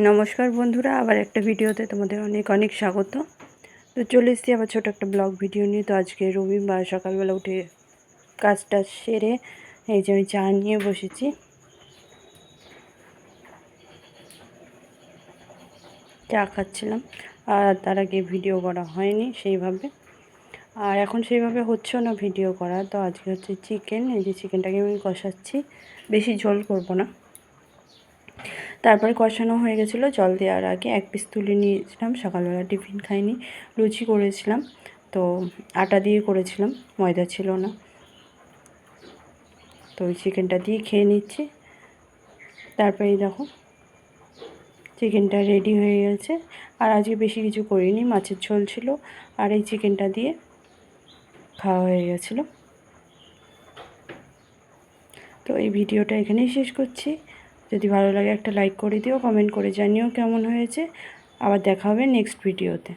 নমস্কার বন্ধুরা, আবার একটা ভিডিওতে তোমাদের অনেক অনেক স্বাগত। তো চলে এসেছি আবার ছোটো একটা ব্লগ ভিডিও নিয়ে। তো আজকে রবিবার সকালবেলা উঠে কাজটা সেরে এই যে আমি চা নিয়ে বসেছি। চা খাচ্ছিলাম, আর তার আগে ভিডিও করা হয়নি সেইভাবে, আর এখন সেইভাবে হচ্ছেও না ভিডিও করা। তো আজকে হচ্ছে চিকেন, এই যে চিকেনটাকে আমি কষাচ্ছি, বেশি ঝোল করব না। তারপরে কষানো হয়ে গেছিলো, জল দেওয়ার আগে এক পিস তুলে নিয়েছিলাম। সকালবেলা টিফিন খাইনি, লুচি করেছিলাম, তো আটা দিয়ে করেছিলাম, ময়দা ছিল না। তো ওই চিকেনটা দিয়ে খেয়ে নিচ্ছি। তারপরে দেখো চিকেনটা রেডি হয়ে গেছে। আর আজকে বেশি কিছু করিনি, মাছের ঝোল ছিল আর এই চিকেনটা দিয়ে খাওয়া হয়ে গেছিলো। তো এই ভিডিওটা এখানেই শেষ করছি। যদি ভালো লাগে একটা লাইক করে দিও, কমেন্ট করে জানিও কেমন হয়েছে। আবার দেখা হবে নেক্সট ভিডিওতে।